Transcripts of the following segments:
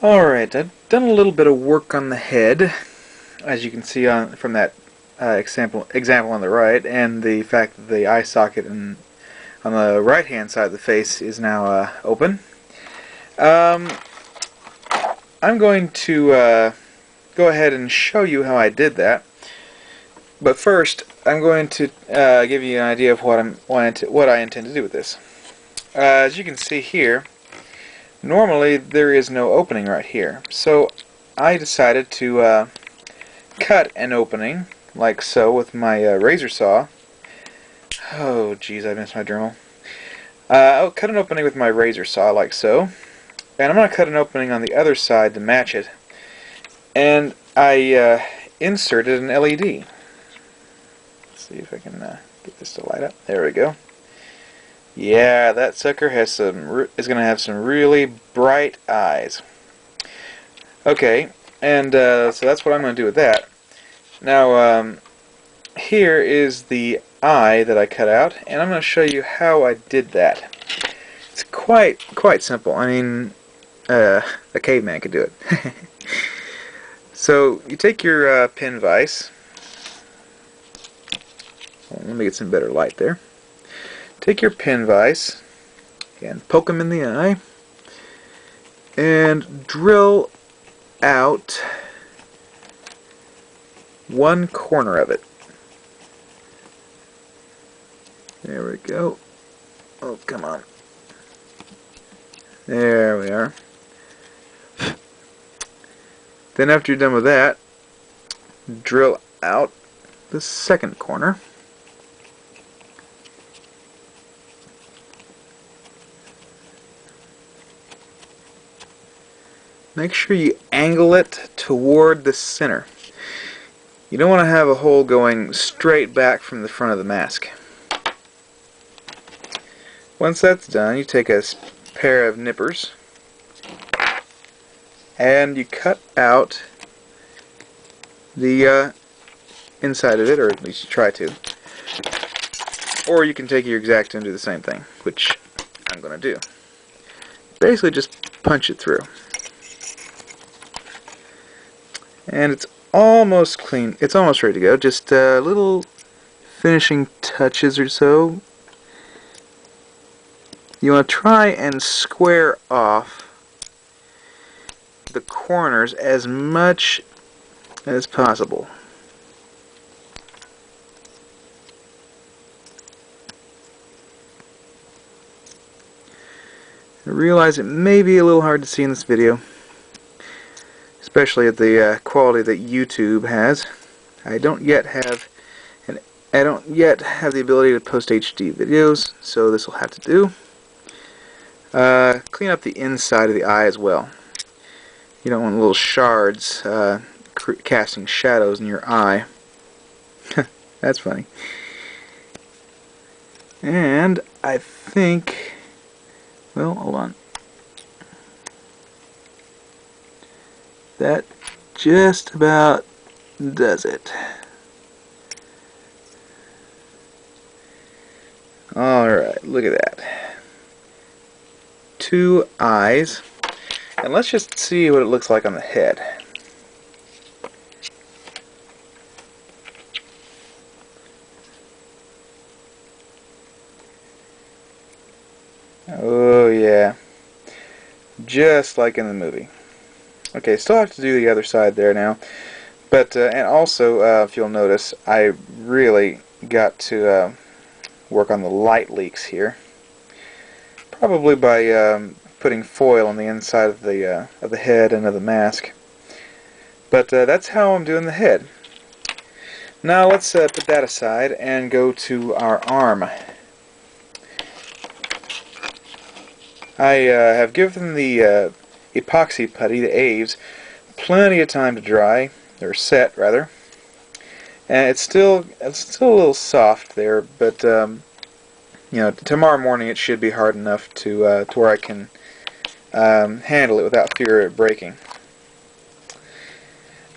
Alright, I've done a little bit of work on the head, as you can see from that example on the right, and the fact that the eye socket on the right hand side of the face is now open. I'm going to go ahead and show you how I did that, but first I'm going to give you an idea of what I intend to do with this. As you can see here, normally there is no opening right here, so I decided to cut an opening like so with my razor saw. Oh geez, I missed my journal. I'll cut an opening with my razor saw like so, and I'm going to cut an opening on the other side to match it, and I inserted an LED. Let's see if I can get this to light up. There we go. Yeah, that sucker is going to have some really bright eyes. Okay, and so that's what I'm going to do with that. Now, here is the eye that I cut out, and I'm going to show you how I did that. It's quite simple. I mean, a caveman could do it. So you take your pin vise. Let me get some better light there. Take your pin vise and poke them in the eye and drill out one corner of it. There we go. Oh, come on. There we are. Then after you're done with that, drill out the second corner. Make sure you angle it toward the center. You don't want to have a hole going straight back from the front of the mask. Once that's done, you take a pair of nippers and you cut out the inside of it, or at least you try to. Or you can take your X-Acto and do the same thing, which I'm going to do. Basically just punch it through. And it's almost clean. It's almost ready to go. Just little finishing touches or so. You want to try and square off the corners as much as possible. I realize it may be a little hard to see in this video, especially at the quality that YouTube has. I don't yet have the ability to post HD videos, so this will have to do. Clean up the inside of the eye as well. You don't want little shards casting shadows in your eye. That's funny. And I think, well, hold on. That just about does it. Alright, look at that. Two eyes. And let's just see what it looks like on the head. Oh yeah. Just like in the movie. Okay, still have to do the other side there now. But, and also, if you'll notice, I really got to work on the light leaks here. Probably by putting foil on the inside of the head and of the mask. But that's how I'm doing the head. Now let's put that aside and go to our arm. I have given the epoxy putty, the Aves, plenty of time to dry, or set rather. And it's still a little soft there, but you know, tomorrow morning it should be hard enough to where I can handle it without fear of breaking.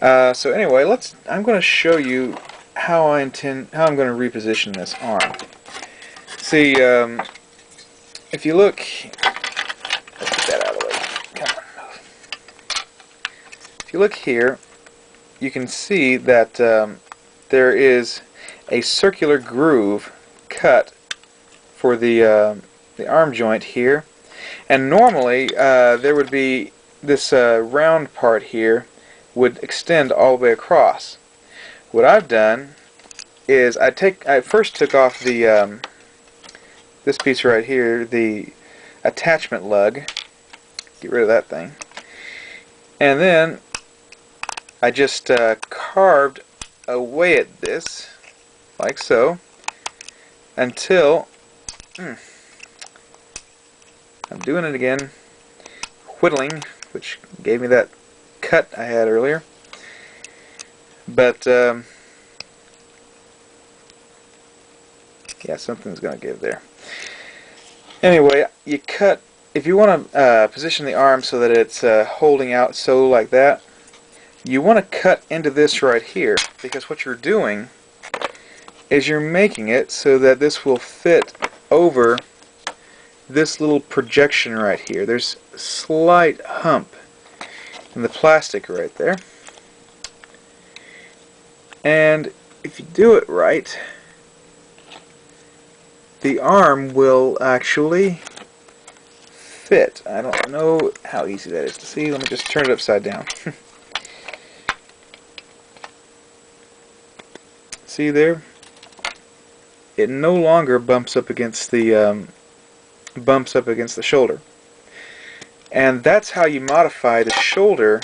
So anyway, I'm going to show you how I'm going to reposition this arm. See, if you look, let's get that out of the way. Come on, move. you look here, you can see that there is a circular groove cut for the arm joint here, and normally there would be this round part here would extend all the way across. What I've done is I first took off the this piece right here, the attachment lug, get rid of that thing, and then I just carved away at this like so until I'm doing it again, whittling, which gave me that cut I had earlier. But yeah, something's going to give there. Anyway, you cut, if you want to position the arm so that it's holding out so like that, you want to cut into this right here, because what you're doing is you're making it so that this will fit over this little projection right here. There's a slight hump in the plastic right there. And if you do it right, the arm will actually fit. I don't know how easy that is to see. Let me just turn it upside down. See there? It no longer bumps up against the shoulder. And that's how you modify the shoulder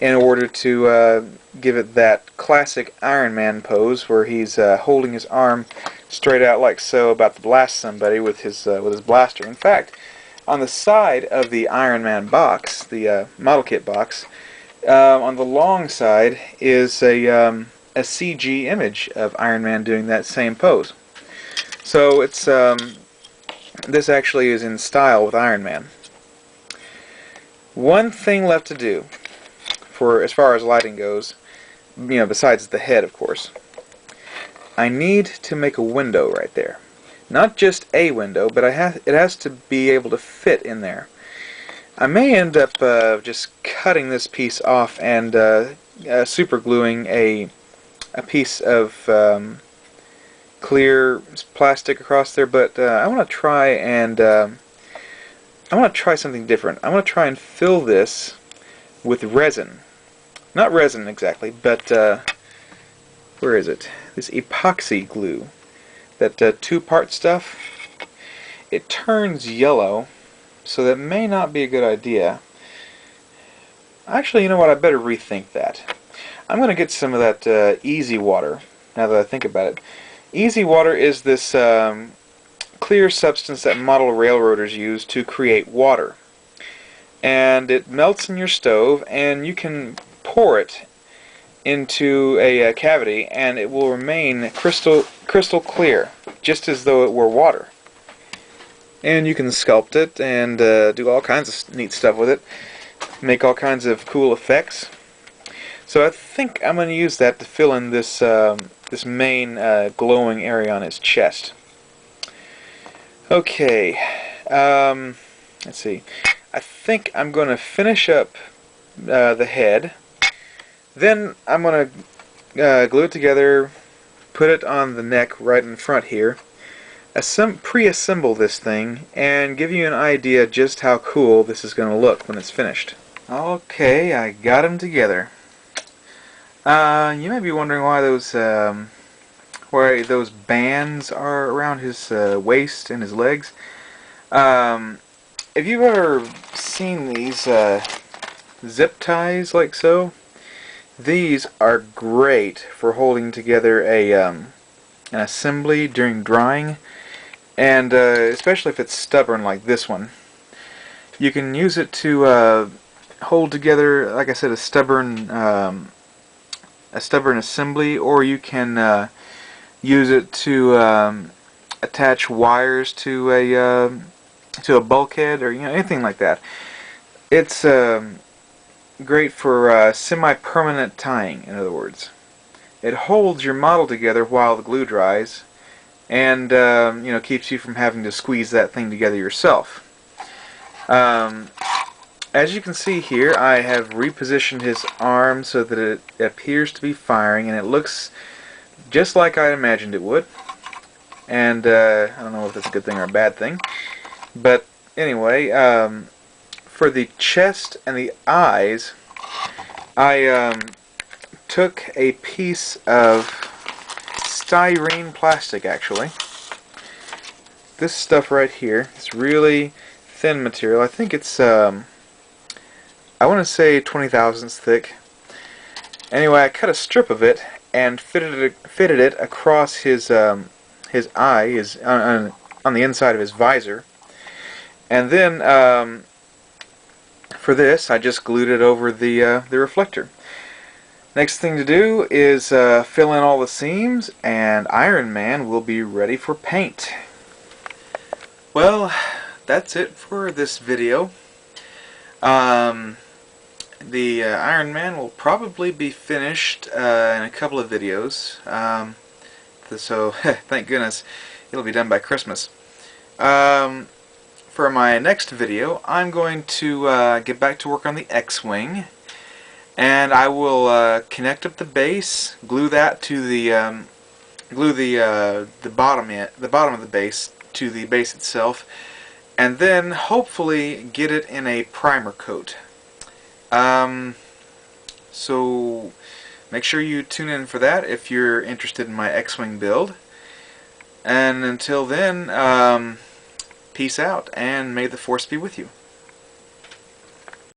in order to give it that classic Iron Man pose where he's holding his arm straight out like so, about to blast somebody with his blaster. In fact, on the side of the Iron Man box, the model kit box, on the long side is a CG image of Iron Man doing that same pose. So it's this actually is in style with Iron Man. One thing left to do, for as far as lighting goes, you know, besides the head, of course. I need to make a window right there. Not just a window, but it has to be able to fit in there. I may end up just cutting this piece off and super gluing a piece of clear plastic across there, but I want to try and I want to try something different. I want to try and fill this with resin. Not resin exactly, but where is it? This epoxy glue. That two-part stuff. It turns yellow, so that may not be a good idea. Actually, you know what? I better rethink that. I'm going to get some of that Easy Water, now that I think about it. Easy Water is this clear substance that model railroaders use to create water. And it melts in your stove, and you can pour it into a cavity, and it will remain crystal clear, just as though it were water. And you can sculpt it and do all kinds of neat stuff with it, make all kinds of cool effects. So I think I'm going to use that to fill in this this main glowing area on his chest. Okay, let's see. I think I'm going to finish up the head. Then I'm going to glue it together, put it on the neck right in front here, pre-assemble this thing, and give you an idea just how cool this is going to look when it's finished. Okay, I got them together. You may be wondering why those bands are around his waist and his legs. If you've ever seen these zip ties like so, these are great for holding together an assembly during drying, and especially if it's stubborn like this one. You can use it to hold together, like I said, a stubborn assembly, or you can use it to attach wires to a bulkhead, or anything like that. It's great for semi-permanent tying, in other words. It holds your model together while the glue dries, and keeps you from having to squeeze that thing together yourself. as you can see here, I have repositioned his arm so that it appears to be firing, and it looks just like I imagined it would. And I don't know if that's a good thing or a bad thing, but anyway, for the chest and the eyes, I took a piece of styrene plastic, actually. This stuff right here, it's really thin material. I think it's I want to say 20 thousandths thick. Anyway, I cut a strip of it and fitted it across his eye, on the inside of his visor. And then for this, I just glued it over the reflector. Next thing to do is fill in all the seams, and Iron Man will be ready for paint. Well, that's it for this video. The Iron Man will probably be finished in a couple of videos. So, thank goodness, it'll be done by Christmas. For my next video, I'm going to get back to work on the X-Wing, and I will connect up the base, glue that to the bottom of the base to the base itself, and then hopefully get it in a primer coat. So make sure you tune in for that if you're interested in my X-Wing build. And until then, peace out, and may the Force be with you.